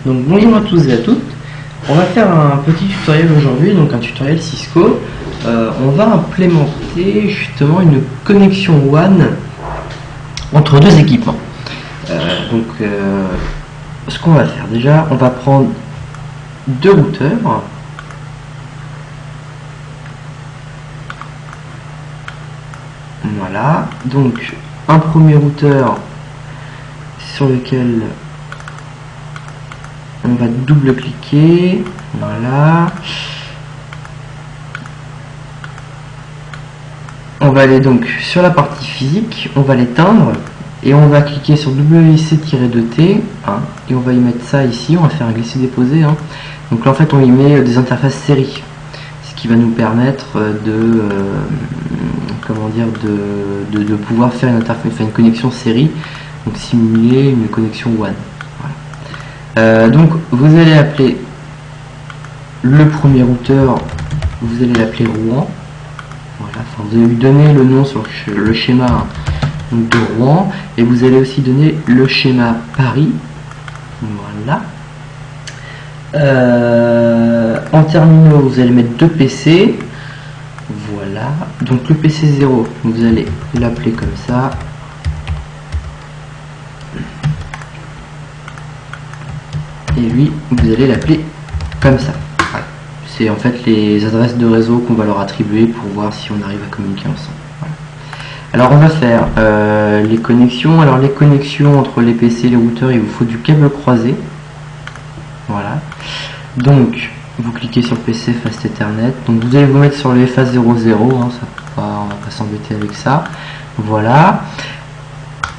Donc bonjour à tous et à toutes. On va faire un petit tutoriel aujourd'hui, donc un tutoriel Cisco. On va implémenter justement une connexion WAN entre deux équipements. Ce qu'on va faire déjà, on va prendre deux routeurs. Voilà, donc un premier routeur sur lequel on va double-cliquer, voilà. On va aller donc sur la partie physique, on va l'éteindre et on va cliquer sur WC-2T et on va y mettre ça ici, on va faire un glisser-déposer. Donc là en fait on y met des interfaces série, ce qui va nous permettre de pouvoir faire une connexion série, donc simuler une connexion WAN. Donc vous allez appeler le premier routeur, vous allez l'appeler Rouen. Voilà, vous allez lui donner le nom sur le schéma de Rouen et vous allez aussi donner le schéma Paris. Voilà. En terminaux, vous allez mettre deux PC. Voilà. Donc le PC 0, vous allez l'appeler comme ça. Et lui, vous allez l'appeler comme ça. Voilà. C'est en fait les adresses de réseau qu'on va leur attribuer pour voir si on arrive à communiquer ensemble. Voilà. Alors on va faire les connexions. Alors les connexions entre les PC et les routeurs, il vous faut du câble croisé. Voilà. Donc vous cliquez sur PC Fast Ethernet. Donc vous allez vous mettre sur le FA00. On va pas s'embêter avec ça. Voilà.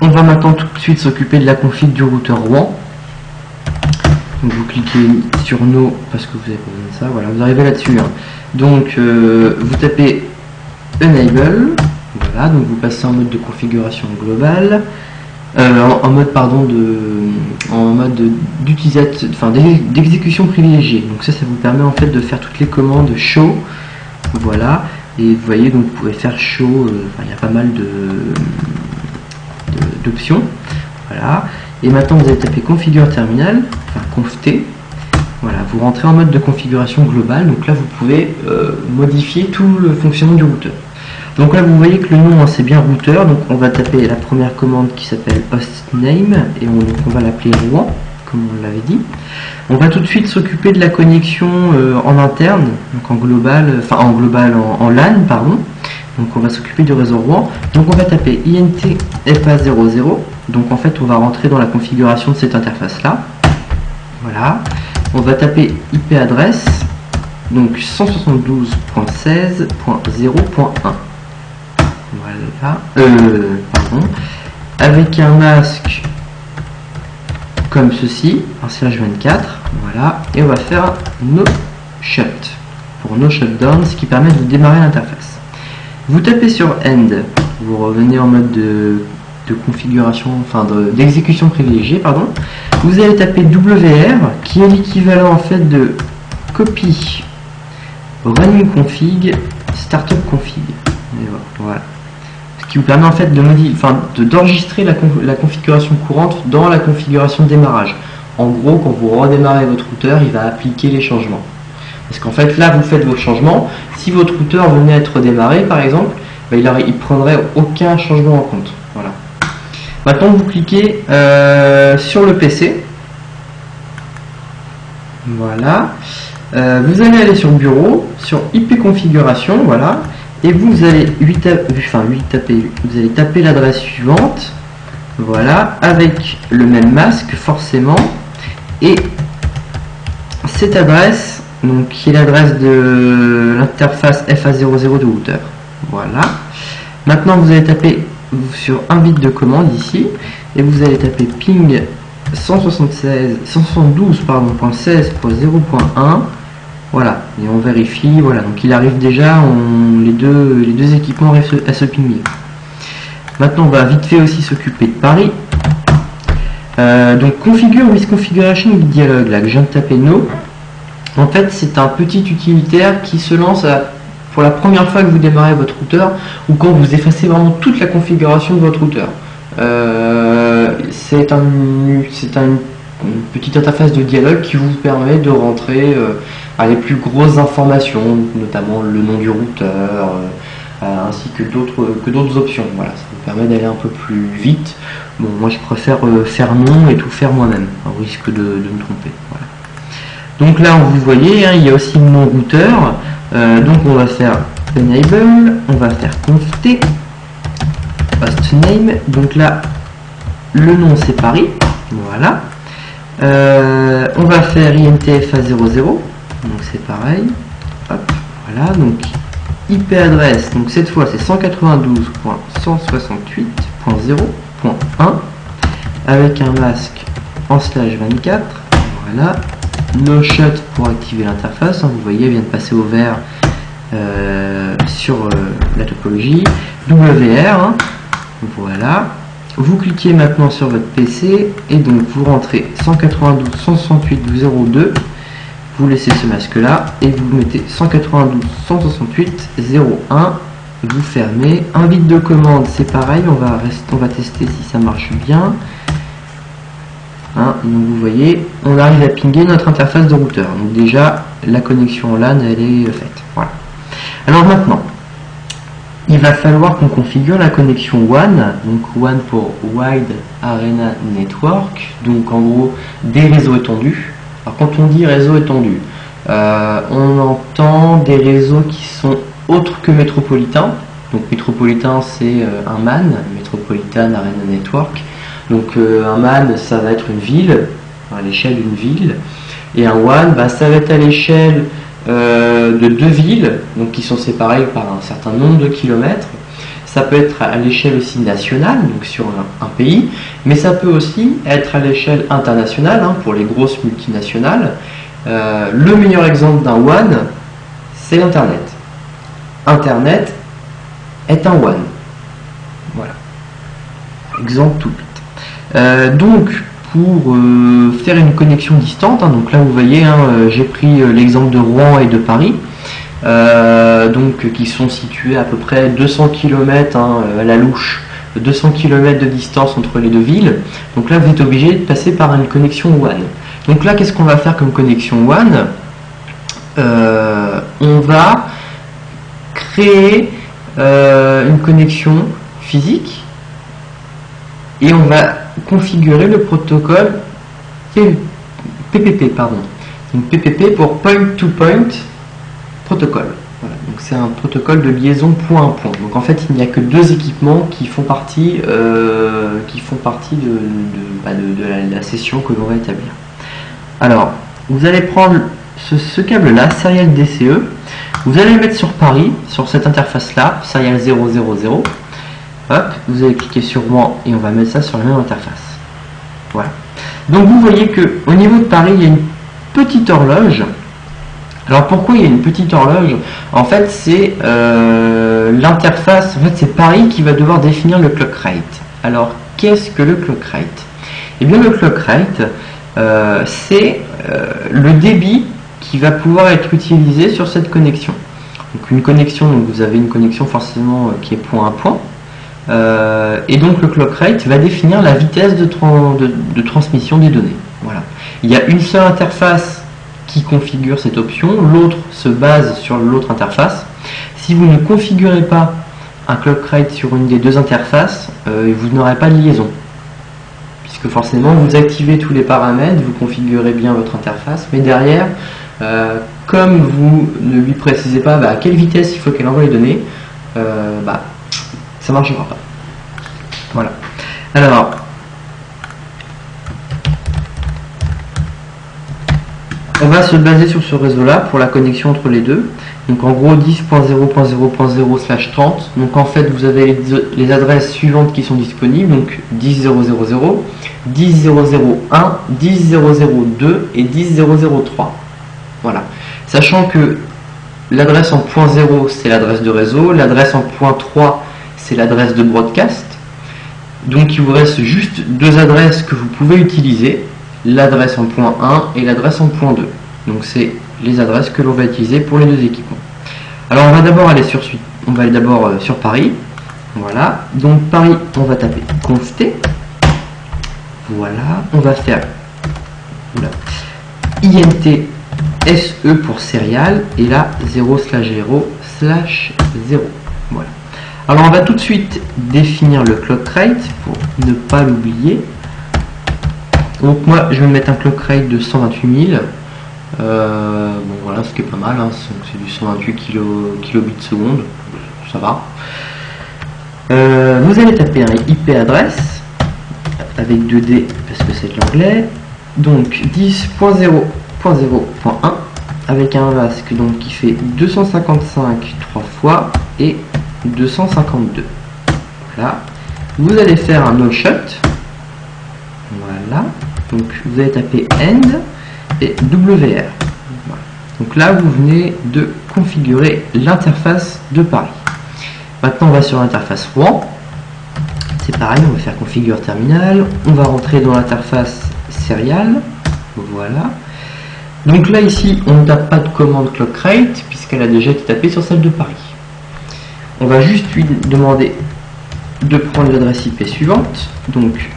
On va maintenant tout de suite s'occuper de la config du routeur Rouen. Donc vous cliquez sur No parce que vous avez besoin de ça, voilà, vous arrivez là-dessus. Donc vous tapez Enable, voilà, donc vous passez en mode de configuration globale, en mode d'utilisation, d'exécution privilégiée. Donc ça vous permet en fait de faire toutes les commandes show, voilà, et vous voyez donc vous pouvez faire show, il y a pas mal d'options, voilà. Et maintenant vous allez taper configure terminal, conft, voilà, vous rentrez en mode de configuration globale, donc là vous pouvez modifier tout le fonctionnement du routeur. Donc là vous voyez que le nom c'est bien routeur, donc on va taper la première commande qui s'appelle hostname et on va l'appeler Rouen, comme on l'avait dit. On va tout de suite s'occuper de la connexion en interne, donc en LAN, pardon. Donc on va s'occuper du réseau Rouen. Donc on va taper int FA00. Donc en fait on va rentrer dans la configuration de cette interface là. Voilà. On va taper IP adresse. Donc 172.16.0.1. Voilà. Pardon. Avec un masque comme ceci, un /24. Voilà. Et on va faire no shut pour no shutdown, ce qui permet de démarrer l'interface. Vous tapez sur End, vous revenez en mode de configuration, d'exécution privilégiée, pardon. Vous allez taper WR, qui est l'équivalent en fait de copy running config startup config. Et voilà. Ce qui vous permet en fait d'enregistrer la configuration courante dans la configuration de démarrage. En gros, quand vous redémarrez votre routeur, il va appliquer les changements. Parce qu'en fait, là, vous faites vos changements. Si votre routeur venait à être redémarré, par exemple, il ne prendrait aucun changement en compte. Voilà. Maintenant, vous cliquez sur le PC. Voilà. Vous allez aller sur Bureau, sur IP configuration, voilà. Et vous allez taper l'adresse suivante. Voilà, avec le même masque, forcément. Et cette adresse, donc qui est l'adresse de l'interface FA00 du routeur. Voilà. Maintenant vous allez taper sur un bit de commande ici et vous allez taper ping 172.16.0.1. Voilà. Et on vérifie. Voilà. Donc il arrive déjà. Les deux équipements arrivent à se pinguer. Maintenant on va vite fait aussi s'occuper de Paris. Donc configure with configuration with dialogue là que je viens de taper no. En fait, c'est un petit utilitaire qui se lance pour la première fois que vous démarrez votre routeur ou quand vous effacez vraiment toute la configuration de votre routeur. C'est un une petite interface de dialogue qui vous permet de rentrer les plus grosses informations, notamment le nom du routeur, ainsi que d'autres options. Voilà, ça vous permet d'aller un peu plus vite. Bon, moi je préfère faire non et tout faire moi-même, au risque de me tromper. Voilà. Donc là, vous voyez, hein, il y a aussi le nom routeur. Donc on va faire enable, on va faire conft hostname. Donc là, le nom c'est Paris. Voilà. On va faire INTF à 00. Donc c'est pareil. Hop, voilà. Donc IP adresse. Donc cette fois c'est 192.168.0.1 avec un masque en /24. Voilà. No shut pour activer l'interface, hein, vous voyez, elle vient de passer au vert sur la topologie. WR, hein, voilà. Vous cliquez maintenant sur votre PC et donc vous rentrez 192.168.02. Vous laissez ce masque là et vous mettez 192.168.01. Vous fermez. Invite de commande, c'est pareil, on va tester si ça marche bien. Hein, donc vous voyez, on arrive à pinguer notre interface de routeur. Donc déjà, la connexion LAN, elle est faite. Voilà. Alors maintenant, il va falloir qu'on configure la connexion WAN. Donc WAN pour Wide Area Network. Donc en gros, des réseaux étendus. Alors quand on dit réseau étendu, on entend des réseaux qui sont autres que métropolitains. Donc métropolitain, c'est un MAN, Metropolitan Area Network. Donc un MAN, ça va être une ville, à l'échelle d'une ville, et un WAN, ça va être à l'échelle de deux villes, donc qui sont séparées par un certain nombre de kilomètres. Ça peut être à l'échelle aussi nationale, donc sur un pays, mais ça peut aussi être à l'échelle internationale, hein, pour les grosses multinationales. Le meilleur exemple d'un WAN, c'est l'Internet. Internet est un WAN. Voilà. Exemple tout. Donc pour faire une connexion distante, hein, donc là vous voyez, hein, j'ai pris l'exemple de Rouen et de Paris, donc qui sont situés à peu près 200 km à la louche, 200 km de distance entre les deux villes. Donc là vous êtes obligé de passer par une connexion WAN. Donc là qu'est-ce qu'on va faire comme connexion WAN? On va créer une connexion physique et on va configurer le protocole PPP, pardon. Donc PPP pour Point-to-Point Protocol. Voilà. Donc c'est un protocole de liaison point à point. Donc en fait il n'y a que deux équipements qui font partie de la session que l'on va établir. Alors vous allez prendre ce câble là, Serial DCE, vous allez le mettre sur Paris, sur cette interface là, Serial 000. Hop, vous allez cliquer sur WAN et on va mettre ça sur la même interface. Voilà. Donc vous voyez que au niveau de Paris, il y a une petite horloge. Alors pourquoi il y a une petite horloge? En fait, c'est l'interface. En fait, c'est Paris qui va devoir définir le clock rate. Alors, qu'est-ce que le clock rate? Eh bien, le clock rate, c'est le débit qui va pouvoir être utilisé sur cette connexion. Donc une connexion, donc vous avez une connexion forcément qui est point à point. Et donc le clock rate va définir la vitesse de transmission des données. Voilà. Il y a une seule interface qui configure cette option, l'autre se base sur l'autre interface. Si vous ne configurez pas un clock rate sur une des deux interfaces, vous n'aurez pas de liaison. Puisque forcément vous activez tous les paramètres, vous configurez bien votre interface, mais derrière, comme vous ne lui précisez pas à quelle vitesse il faut qu'elle envoie les données, ça ne marchera pas. Voilà. Alors, on va se baser sur ce réseau-là pour la connexion entre les deux. Donc en gros 10.0.0.0/30. Donc en fait vous avez les adresses suivantes qui sont disponibles. Donc 10.0.0.0, 10.0.0.1, 10.0.0.2 et 10.0.0.3. Voilà. Sachant que l'adresse en point 0 c'est l'adresse de réseau, l'adresse en point 3 c'est l'adresse de broadcast. Donc il vous reste juste deux adresses que vous pouvez utiliser, l'adresse en point 1 et l'adresse en point 2. Donc c'est les adresses que l'on va utiliser pour les deux équipements. Alors on va d'abord aller sur sur Paris. Voilà. Donc Paris, on va taper conft. Voilà. On va faire oula, INT SE pour serial, et là 0/0/0. Voilà. Alors on va tout de suite définir le clock rate pour ne pas l'oublier. Donc moi je vais mettre un clock rate de 128 000. Bon voilà, ce qui est pas mal, hein. C'est du 128 kilobits seconde, ça va. Vous allez taper un IP adresse avec 2D parce que c'est de l'anglais. Donc 10.0.0.1 avec un masque donc qui fait 255 3 fois et 252. Voilà. Vous allez faire un no shut. Voilà. Donc vous allez taper end et WR. Voilà. Donc là vous venez de configurer l'interface de Paris. Maintenant on va sur l'interface Rouen. C'est pareil, on va faire configure terminal. On va rentrer dans l'interface serial. Voilà. Donc là ici on ne tape pas de commande clock rate puisqu'elle a déjà été tapée sur celle de Paris. On va juste lui demander de prendre l'adresse IP suivante. Donc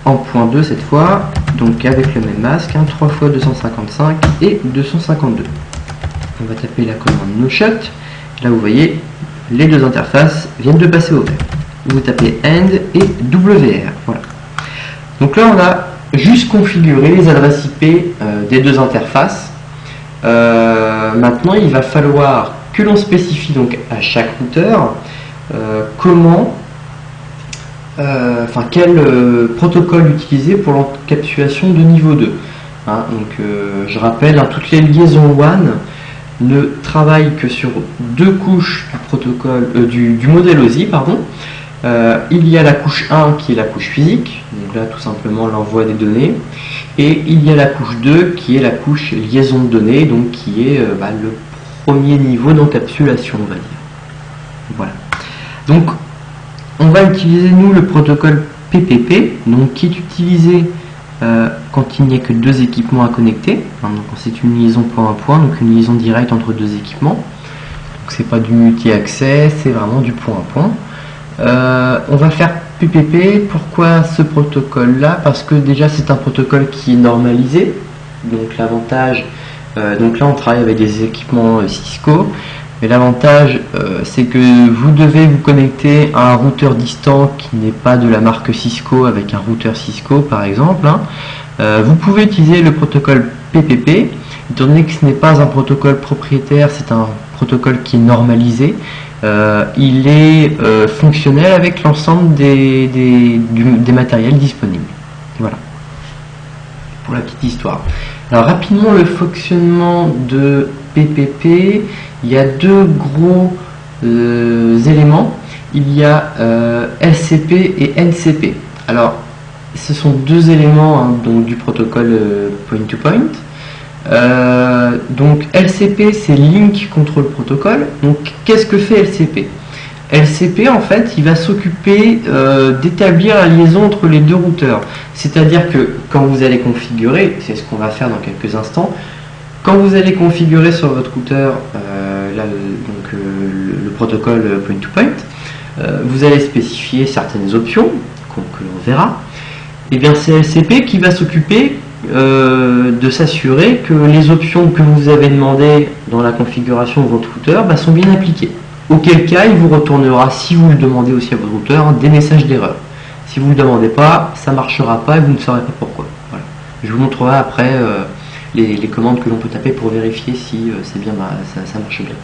en point 2 cette fois, donc avec le même masque, hein, 3 fois 255 et 252. On va taper la commande no shut. Là vous voyez, les deux interfaces viennent de passer au vert. Vous tapez end et WR. Voilà. Donc là on a juste configuré les adresses IP des deux interfaces. Maintenant il va falloir que l'on spécifie donc à chaque routeur quel protocole utiliser pour l'encapsulation de niveau 2. Hein, donc je rappelle, hein, toutes les liaisons WAN ne travaillent que sur deux couches du protocole du modèle OSI, pardon. Il y a la couche 1 qui est la couche physique, donc là tout simplement l'envoi des données, et il y a la couche 2 qui est la couche liaison de données, donc qui est le premier niveau d'encapsulation, on va dire. Voilà. Donc on va utiliser nous le protocole PPP, donc qui est utilisé quand il n'y a que deux équipements à connecter. Hein, donc c'est une liaison point à point, donc une liaison directe entre deux équipements. Donc c'est pas du multi-accès, c'est vraiment du point à point. On va faire PPP. Pourquoi ce protocole là? Parce que déjà c'est un protocole qui est normalisé. Donc l'avantage, donc là on travaille avec des équipements Cisco, mais l'avantage c'est que vous devez vous connecter à un routeur distant qui n'est pas de la marque Cisco avec un routeur Cisco par exemple, hein. Vous pouvez utiliser le protocole PPP étant donné que ce n'est pas un protocole propriétaire, c'est un protocole qui est normalisé. Il est fonctionnel avec l'ensemble des matériels disponibles. Voilà, pour la petite histoire. Alors rapidement, le fonctionnement de PPP, il y a deux gros éléments. Il y a LCP et NCP. Alors ce sont deux éléments, hein, donc, du protocole point-to-point. Donc LCP c'est Link Control Protocol. Donc qu'est-ce que fait LCP? LCP en fait il va s'occuper d'établir la liaison entre les deux routeurs. C'est-à-dire que quand vous allez configurer, c'est ce qu'on va faire dans quelques instants, quand vous allez configurer sur votre routeur le protocole point-to-point, vous allez spécifier certaines options que l'on verra. Et bien c'est LCP qui va s'occuper de s'assurer que les options que vous avez demandées dans la configuration de votre routeur sont bien appliquées. Auquel cas, il vous retournera, si vous le demandez aussi à votre routeur, des messages d'erreur. Si vous ne le demandez pas, ça ne marchera pas et vous ne saurez pas pourquoi. Voilà. Je vous montrerai après les commandes que l'on peut taper pour vérifier si c'est bien, ça marche bien.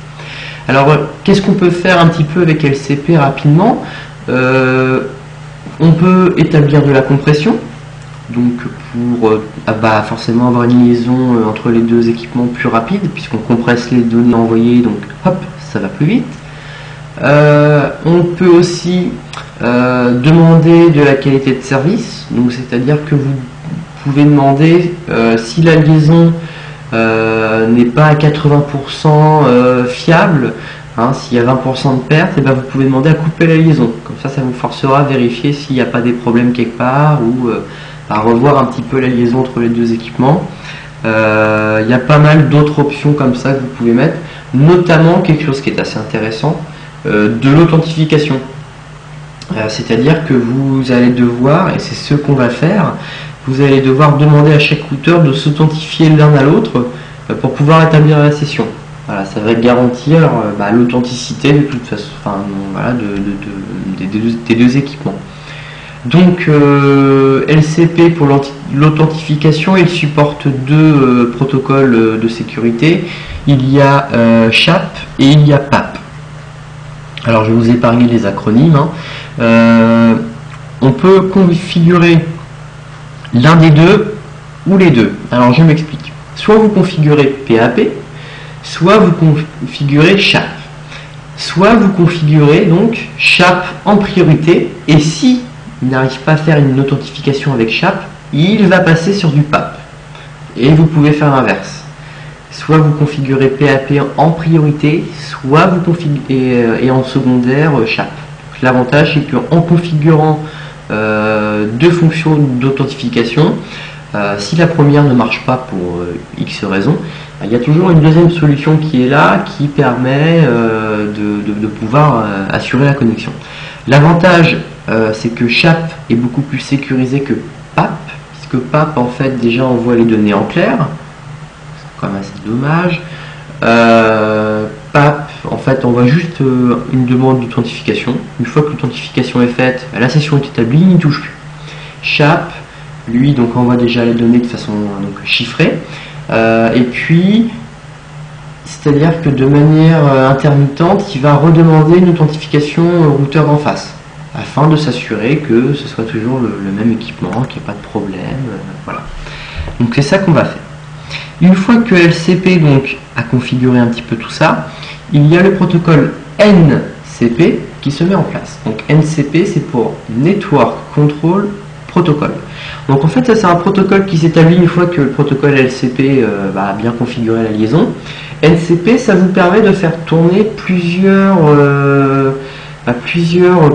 Alors, qu'est-ce qu'on peut faire un petit peu avec LCP rapidement? On peut établir de la compression. Donc pour forcément avoir une liaison entre les deux équipements plus rapide, puisqu'on compresse les données envoyées, donc hop, ça va plus vite. On peut aussi demander de la qualité de service, donc c'est-à-dire que vous pouvez demander si la liaison n'est pas à 80% fiable, hein, s'il y a 20% de perte, et ben vous pouvez demander à couper la liaison. Comme ça vous forcera à vérifier s'il n'y a pas des problèmes quelque part ou à revoir un petit peu la liaison entre les deux équipements. Il y a pas mal d'autres options comme ça que vous pouvez mettre, notamment quelque chose qui est assez intéressant, de l'authentification. C'est-à-dire que vous allez devoir, et c'est ce qu'on va faire, vous allez devoir demander à chaque routeur de s'authentifier l'un à l'autre pour pouvoir établir la session. Voilà, ça va garantir l'authenticité de toute façon, voilà, des deux équipements. Donc LCP pour l'authentification, il supporte deux protocoles de sécurité. Il y a SHAP et il y a PAP. Alors je vais vous épargner les acronymes. On peut configurer l'un des deux ou les deux. Alors je m'explique. Soit vous configurez PAP, soit vous configurez SHAP. Soit vous configurez donc SHAP en priorité, et si il n'arrive pas à faire une authentification avec SHAP, il va passer sur du PAP. Et vous pouvez faire l'inverse. Soit vous configurez PAP en priorité, soit vous configurez et en secondaire SHAP. L'avantage c'est qu'en configurant deux fonctions d'authentification, si la première ne marche pas pour X raisons, il y a toujours une deuxième solution qui est là, qui permet de pouvoir assurer la connexion. L'avantage, c'est que SHAP est beaucoup plus sécurisé que PAP, puisque PAP en fait déjà envoie les données en clair. C'est quand même assez dommage. PAP en fait envoie juste une demande d'authentification. Une fois que l'authentification est faite, la session est établie, il n'y touche plus. SHAP, lui, donc envoie déjà les données de façon chiffrée. Et puis, c'est-à-dire que de manière intermittente, il va redemander une authentification au routeur en face, afin de s'assurer que ce soit toujours le même équipement, qu'il n'y ait pas de problème. Voilà. Donc c'est ça qu'on va faire. Une fois que LCP donc a configuré un petit peu tout ça, il y a le protocole NCP qui se met en place. Donc NCP, c'est pour Network Control Protocol. Donc en fait ça c'est un protocole qui s'établit une fois que le protocole LCP a bien configuré la liaison. NCP, ça vous permet de faire tourner plusieurs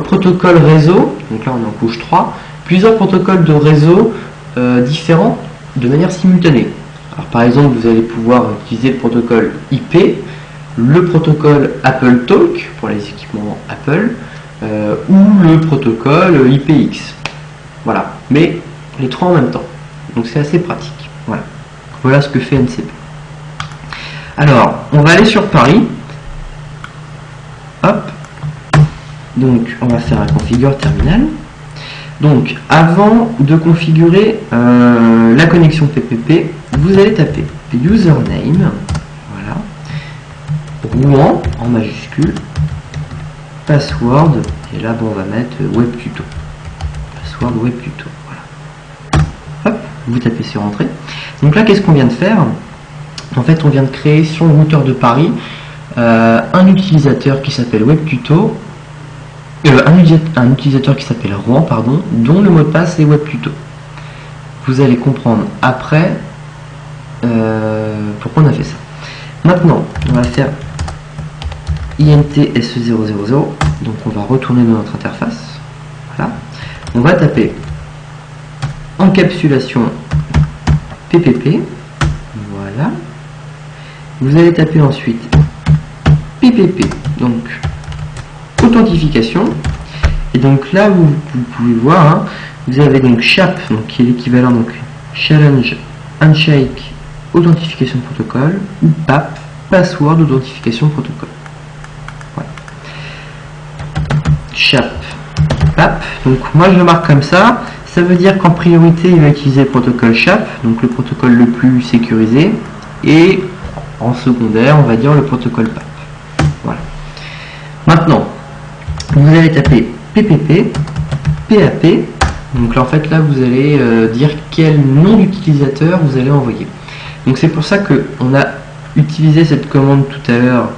protocoles réseau, donc là on est en couche 3, plusieurs protocoles de réseau différents de manière simultanée. Alors par exemple vous allez pouvoir utiliser le protocole IP, le protocole Apple Talk pour les équipements Apple, ou le protocole IPX. Voilà, mais les trois en même temps. Donc c'est assez pratique. Voilà. Voilà ce que fait NCP. Alors, on va aller sur Paris. Hop. Donc, on va faire un configure terminal. Donc, avant de configurer la connexion PPP, vous allez taper username, voilà, Rouen en majuscule, password, et là, bon, on va mettre web tuto. Password web tuto. Vous tapez sur entrée. Donc là, qu'est-ce qu'on vient de faire? En fait, on vient de créer sur le routeur de Paris un utilisateur qui s'appelle WebTuto, un utilisateur qui s'appelle Rouen, pardon, dont le mot de passe est WebTuto. Vous allez comprendre après pourquoi on a fait ça. Maintenant, on va faire INT-SE000, donc on va retourner dans notre interface. Voilà. On va taper encapsulation PPP, voilà. Vous allez taper ensuite PPP, donc authentification, et donc là vous pouvez voir, hein, vous avez donc SHAP, donc qui est l'équivalent donc Challenge Handshake Authentification Protocol, ou PAP, Password Authentification Protocol. Voilà. SHAP, PAP, donc moi je le marque comme ça. Ça veut dire qu'en priorité, il va utiliser le protocole SHAP, donc le protocole le plus sécurisé, et en secondaire, on va dire le protocole PAP. Voilà. Maintenant, vous allez taper PPP, PAP, donc là, en fait, là, vous allez dire quel nom d'utilisateur vous allez envoyer. Donc c'est pour ça qu'on a utilisé cette commande tout à l'heure,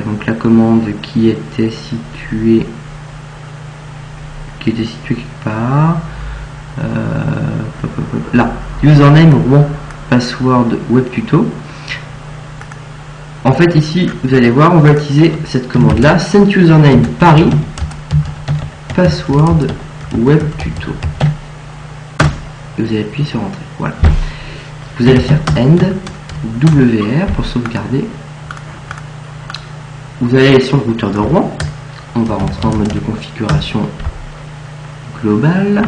donc la commande qui était située quelque part là, username Rouen, password webtuto. En fait ici vous allez voir, on va utiliser cette commande là, send username Paris, password webtuto, et vous allez appuyer sur entrée. Voilà, vous allez faire end WR pour sauvegarder. Vous allez aller sur le routeur de Rouen, on va rentrer en mode de configuration global,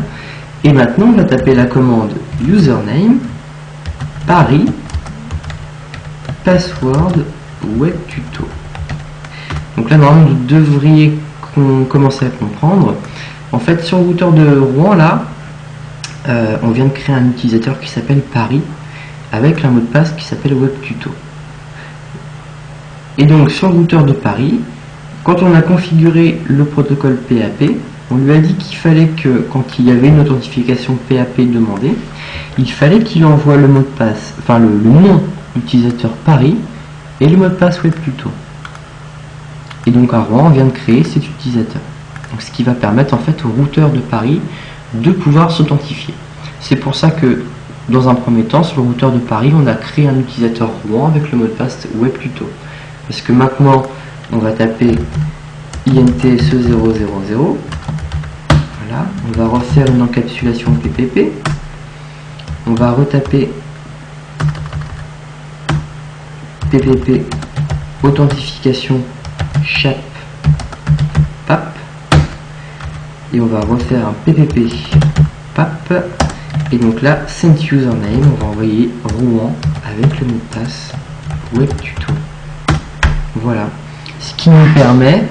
Et maintenant, on va taper la commande username, Paris, password, web tuto. Donc là, normalement, vous devriez commencer à comprendre. En fait, sur le routeur de Rouen, là, on vient de créer un utilisateur qui s'appelle Paris, avec un mot de passe qui s'appelle web tuto. Et donc, sur le routeur de Paris, quand on a configuré le protocole PAP, on lui a dit qu'il fallait que, quand il y avait une authentification PAP demandée, il fallait qu'il envoie le mot de passe, enfin le nom utilisateur Paris et le mot de passe web tuto. Et donc à Rouen, on vient de créer cet utilisateur. Donc, ce qui va permettre en fait au routeur de Paris de pouvoir s'authentifier. C'est pour ça que, dans un premier temps, sur le routeur de Paris, on a créé un utilisateur Rouen avec le mot de passe web tuto. Parce que maintenant, on va taper INTSE000. Voilà, on va refaire une encapsulation PPP. On va retaper PPP authentification chap pap. Et on va refaire un PPP pap. Et donc là, send username, on va envoyer Rouen avec le mot de passe web tuto. Voilà, ce qui nous permet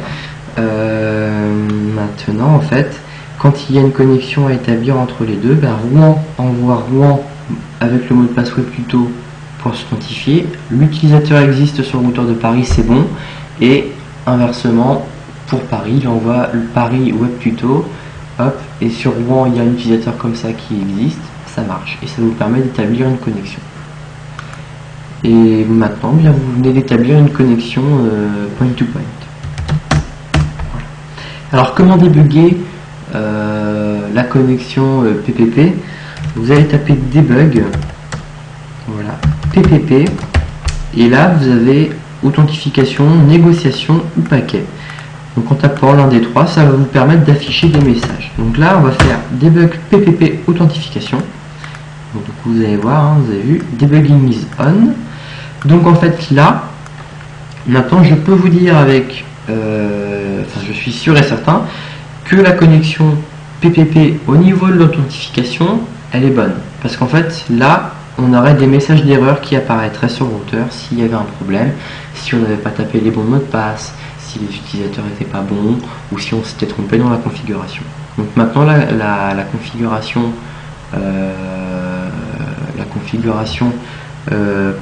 maintenant en fait, quand il y a une connexion à établir entre les deux, Rouen envoie Rouen avec le mot de passe web tuto pour s'authentifier. L'utilisateur existe sur le routeur de Paris, c'est bon. Et inversement, pour Paris, il envoie le Paris web tuto. Hop, et sur Rouen, il y a un utilisateur comme ça qui existe, ça marche. Et ça vous permet d'établir une connexion. Et maintenant, bien, vous venez d'établir une connexion point-to-point. Voilà. Alors, comment débugger la connexion PPP? Vous allez taper debug, voilà, PPP, et là, vous avez authentification, négociation ou paquet. Donc, en tapant l'un des trois, ça va vous permettre d'afficher des messages. Donc là, on va faire debug PPP authentification. Donc, du coup, vous allez voir, hein, vous avez vu, debugging is on. Donc en fait là, maintenant je peux vous dire avec, enfin je suis sûr et certain que la connexion PPP au niveau de l'authentification, elle est bonne. Parce qu'en fait là, on aurait des messages d'erreur qui apparaîtraient sur le routeur s'il y avait un problème, si on n'avait pas tapé les bons mots de passe, si les utilisateurs n'étaient pas bons, ou si on s'était trompé dans la configuration. Donc maintenant la configuration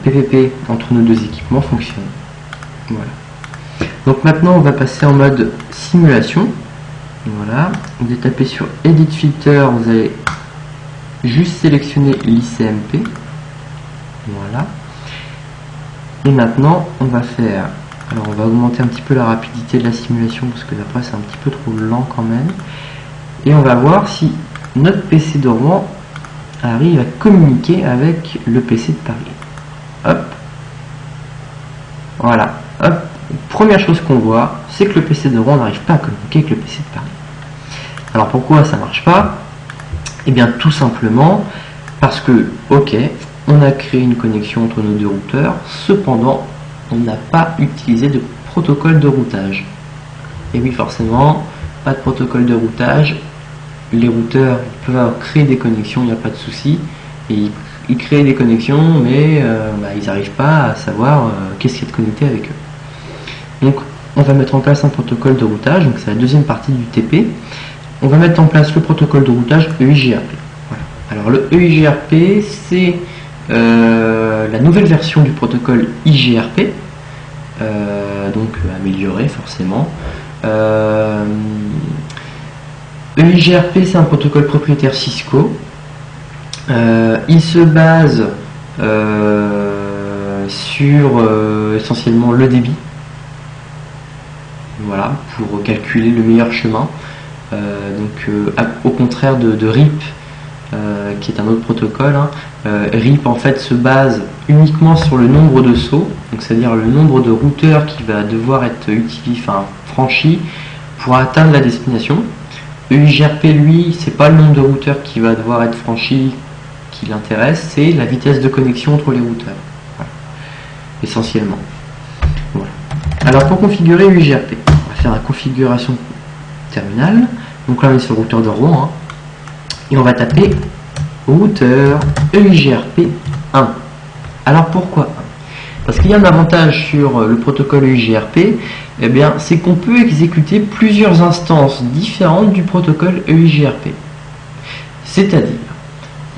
PPP entre nos deux équipements fonctionne. Voilà. Donc maintenant on va passer en mode simulation. Voilà. Vous allez taper sur Edit Filter, vous allez juste sélectionner l'ICMP. Voilà. Et maintenant on va faire, alors on va augmenter un petit peu la rapidité de la simulation parce que après c'est un petit peu trop lent quand même. Et on va voir si notre PC de Rouen arrive à communiquer avec le PC de Paris. Hop. Voilà. Hop. Première chose qu'on voit, c'est que le PC de Rouen n'arrive pas à communiquer avec le PC de Paris. Alors pourquoi ça marche pas? Eh bien tout simplement parce que, ok, on a créé une connexion entre nos deux routeurs, cependant on n'a pas utilisé de protocole de routage. Et oui, forcément, pas de protocole de routage. Les routeurs peuvent créer des connexions, il n'y a pas de souci, et ils créent des connexions, mais ils n'arrivent pas à savoir qu'est-ce qu'il y a de connecté avec eux. Donc on va mettre en place un protocole de routage, donc c'est la deuxième partie du TP. On va mettre en place le protocole de routage EIGRP. Voilà. Alors le EIGRP, c'est la nouvelle version du protocole IGRP, donc amélioré forcément. EIGRP, c'est un protocole propriétaire Cisco. Il se base sur essentiellement le débit. Voilà, pour calculer le meilleur chemin. Au contraire de RIP, qui est un autre protocole, hein, RIP en fait se base uniquement sur le nombre de sauts, donc c'est-à-dire le nombre de routeurs qui va devoir être franchi pour atteindre la destination. EIGRP, lui, c'est pas le nombre de routeurs qui va devoir être franchi qui l'intéresse, c'est la vitesse de connexion entre les routeurs. Voilà. Essentiellement. Voilà. Alors pour configurer EIGRP, on va faire la configuration terminale. Donc là on est sur le routeur de Rouen. Hein. et on va taper routeur EIGRP 1. Alors pourquoi 1? Parce qu'il y a un avantage sur le protocole EIGRP, eh bien, c'est qu'on peut exécuter plusieurs instances différentes du protocole EIGRP. C'est-à-dire,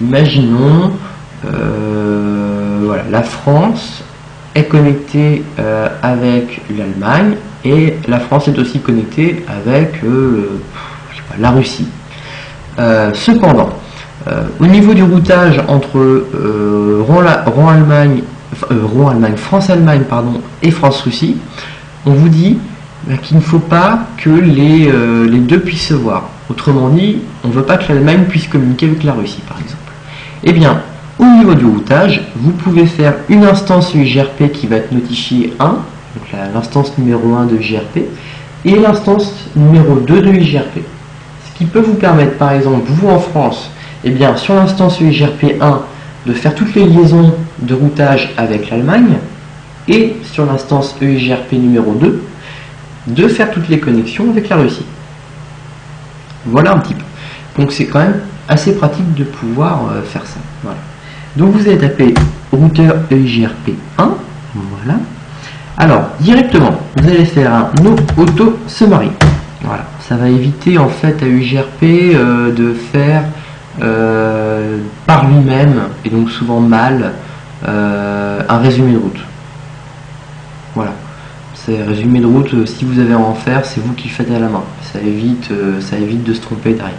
imaginons, voilà, la France est connectée avec l'Allemagne et la France est aussi connectée avec je sais pas, la Russie. Cependant, au niveau du routage entre France-Allemagne et France-Russie, on vous dit qu'il ne faut pas que les deux puissent se voir. Autrement dit, on ne veut pas que l'Allemagne puisse communiquer avec la Russie, par exemple. Eh bien, au niveau du routage, vous pouvez faire une instance EIGRP qui va être notifiée 1, donc l'instance numéro 1 de EIGRP, et l'instance numéro 2 de EIGRP. Ce qui peut vous permettre, par exemple, vous en France, eh bien, sur l'instance EIGRP 1, de faire toutes les liaisons de routage avec l'Allemagne, et sur l'instance EIGRP numéro 2, de faire toutes les connexions avec la Russie. Voilà un petit peu. Donc c'est quand même assez pratique de pouvoir faire ça. Voilà. Donc vous allez taper routeur EIGRP 1, voilà. Alors, directement, vous allez faire un no auto summary. Voilà. Ça va éviter en fait à EIGRP de faire par lui-même, et donc souvent mal, un résumé de route. Voilà. C'est résumé de route, si vous avez à en faire, c'est vous qui le faites à la main. Ça évite de se tromper derrière.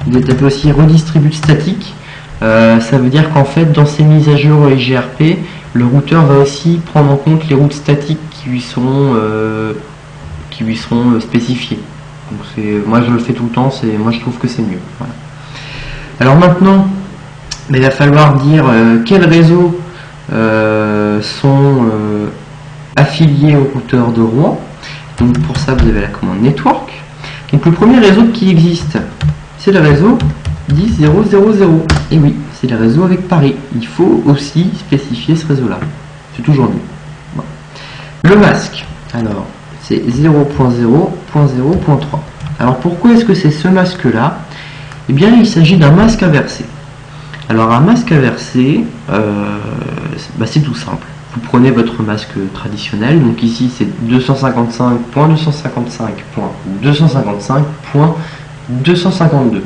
Vous allez taper aussi redistribute statique. Ça veut dire qu'en fait, dans ces mises à jour EIGRP, le routeur va aussi prendre en compte les routes statiques qui lui seront spécifiées. Donc moi je le fais tout le temps, moi je trouve que c'est mieux. Voilà. Alors maintenant, il va falloir dire quels réseaux sont affiliés au routeur de Rouen. Donc pour ça vous avez la commande network. Donc le premier réseau qui existe, c'est le réseau 10.0.0.0. Et oui, c'est le réseau avec Paris. Il faut aussi spécifier ce réseau là. C'est toujours mieux. Voilà. Le masque, alors c'est 0.0.0.3. Alors pourquoi est-ce que c'est ce masque là? Eh bien il s'agit d'un masque inversé. Alors un masque inversé, c'est tout simple. Vous prenez votre masque traditionnel, donc ici c'est 255.255.255.252.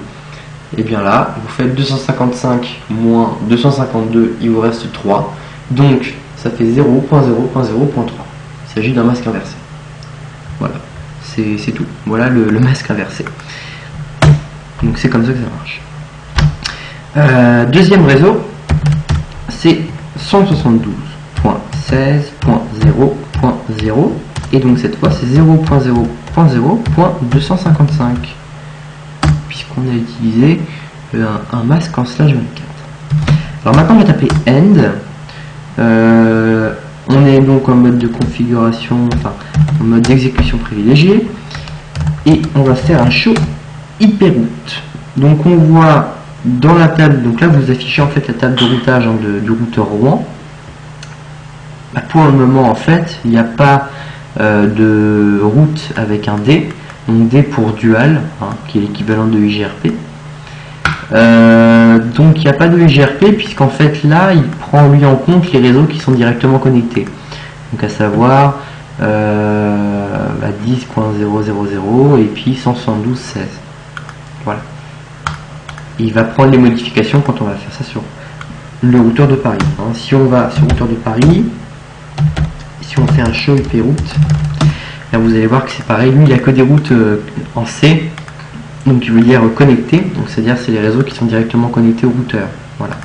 Et bien là, vous faites 255 moins 252, il vous reste 3. Donc ça fait 0.0.0.3. Il s'agit d'un masque inversé. Voilà, c'est tout. Voilà le masque inversé. Donc c'est comme ça que ça marche. Deuxième réseau, c'est 172.16.0.0 et donc cette fois c'est 0.0.0.255 puisqu'on a utilisé un masque en /24. Alors maintenant on va taper end. On est donc en mode de configuration, enfin en mode d'exécution privilégiée, et on va faire un show IP route. Donc on voit dans la table, donc là vous affichez en fait la table de routage du routeur Rouen. Pour le moment en fait il n'y a pas de route avec un D, donc D pour dual, qui est l'équivalent de EIGRP. Donc il n'y a pas de EIGRP puisqu'en fait là il prend lui en compte les réseaux qui sont directement connectés, donc à savoir 10.0.0.0 et puis 172.16. Voilà. Et il va prendre les modifications quand on va faire ça sur le routeur de Paris. Si on va sur le routeur de Paris, si on fait un show IP route, là vous allez voir que c'est pareil, lui il a que des routes en C, donc il veut dire connecté, donc c'est-à-dire c'est les réseaux qui sont directement connectés au routeur. Voilà.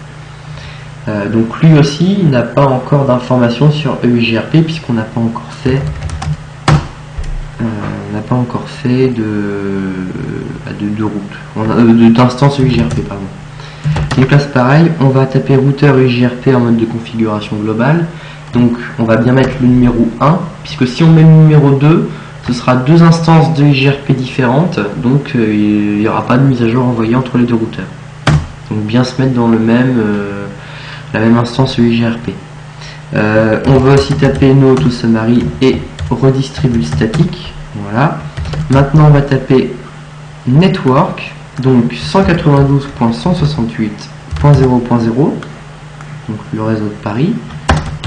Donc lui aussi il n'a pas encore d'informations sur EIGRP puisqu'on n'a pas encore fait de route, d'instance EIGRP, pardon. Donc là c'est pareil, on va taper routeur EIGRP en mode de configuration globale. Donc on va bien mettre le numéro 1, puisque si on met le numéro 2, ce sera deux instances de EIGRP différentes, donc il n'y aura pas de mise à jour envoyée entre les deux routeurs. Donc bien se mettre dans la même instance EIGRP. On va aussi taper no auto summary et redistribute statique. Voilà. Maintenant on va taper network, donc 192.168.0.0, donc le réseau de Paris.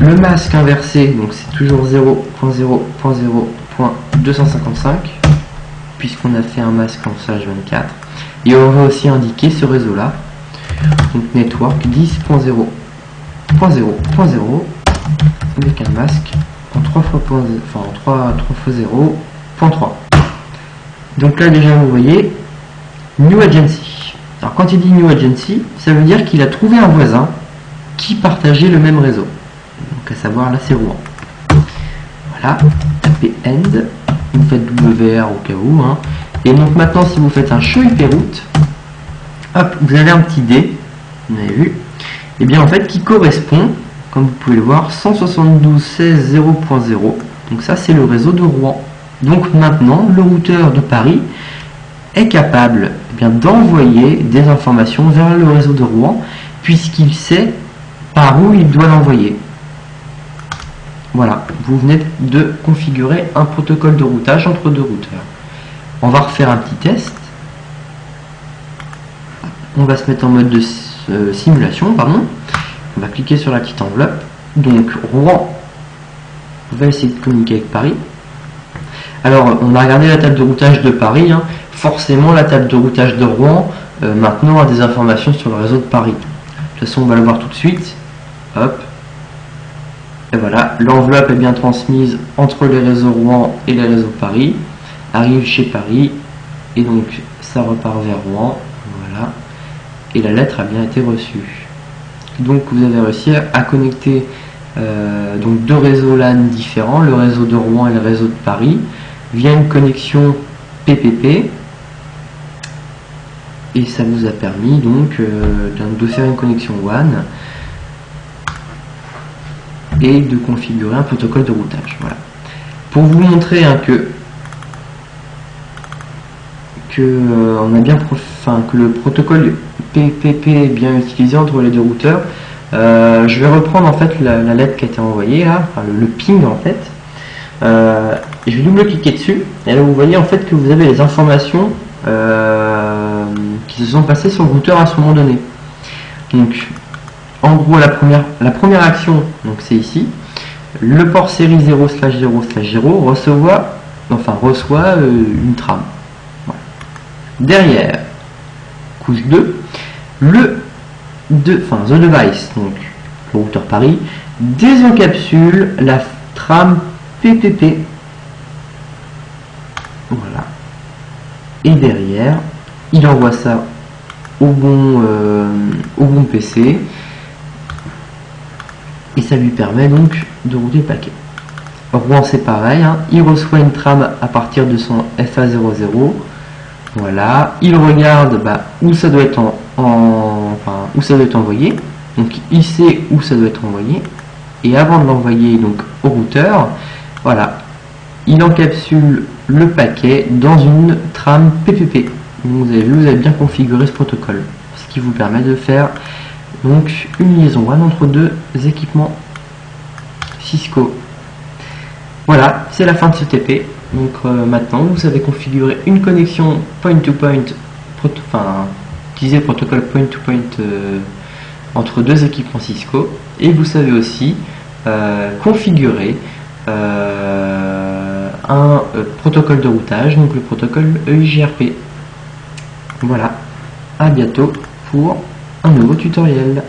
Le masque inversé, donc c'est toujours 0.0.0.255, puisqu'on a fait un masque en slash 24. Et on va aussi indiquer ce réseau-là, donc network 10.0.0.0, avec un masque en 3 fois 0.3. Donc là déjà vous voyez, New Agency. Alors quand il dit New Agency, ça veut dire qu'il a trouvé un voisin qui partageait le même réseau. Donc à savoir là c'est Rouen. Voilà, tapez End, vous faites WR au cas où. Hein. Et donc maintenant si vous faites un show IP route, hop, vous avez un petit dé, vous avez vu, et bien en fait qui correspond, comme vous pouvez le voir, 172.16.0.0. Donc ça c'est le réseau de Rouen. Donc maintenant le routeur de Paris est capable d'envoyer des informations vers le réseau de Rouen, puisqu'il sait par où il doit l'envoyer. Voilà, vous venez de configurer un protocole de routage entre deux routeurs. On va refaire un petit test. On va se mettre en mode de simulation, pardon. On va cliquer sur la petite enveloppe. Donc Rouen va essayer de communiquer avec Paris. Alors on a regardé la table de routage de Paris. Hein. Forcément la table de routage de Rouen maintenant a des informations sur le réseau de Paris. De toute façon on va le voir tout de suite. Hop. Et voilà, l'enveloppe est bien transmise entre les réseaux Rouen et les réseaux Paris, arrive chez Paris, et donc ça repart vers Rouen, voilà, et la lettre a bien été reçue. Donc vous avez réussi à connecter donc deux réseaux LAN différents, le réseau de Rouen et le réseau de Paris, via une connexion PPP, et ça vous a permis donc de faire une connexion WAN, et de configurer un protocole de routage. Voilà. Pour vous montrer hein, que le protocole PPP est bien utilisé entre les deux routeurs, je vais reprendre en fait la lettre qui a été envoyée là, enfin, le ping en fait. Je vais double-cliquer dessus et là vous voyez en fait que vous avez les informations qui se sont passées sur le routeur à ce moment donné. Donc en gros, la première action, donc c'est ici, le port série 0/0/0 reçoit une trame. Voilà. Derrière, couche 2, the device, donc le routeur Paris, désencapsule la trame PPP. Voilà. Et derrière, il envoie ça au bon PC. Et ça lui permet donc de router le paquet. Rouen c'est pareil, hein. Il reçoit une trame à partir de son FA00. Voilà, il regarde où ça doit être où ça doit être envoyé. Donc il sait où ça doit être envoyé. Et avant de l'envoyer donc au routeur, voilà, il encapsule le paquet dans une trame PPP. Donc, vous avez vu, vous avez bien configuré ce protocole, ce qui vous permet de faire donc une liaison WAN entre deux équipements Cisco. Voilà, c'est la fin de ce TP. Donc maintenant vous savez configurer une connexion point-to-point, utiliser le protocole point-to-point entre deux équipements Cisco, et vous savez aussi configurer un protocole de routage, donc le protocole EIGRP. Voilà, à bientôt pour un nouveau tutoriel.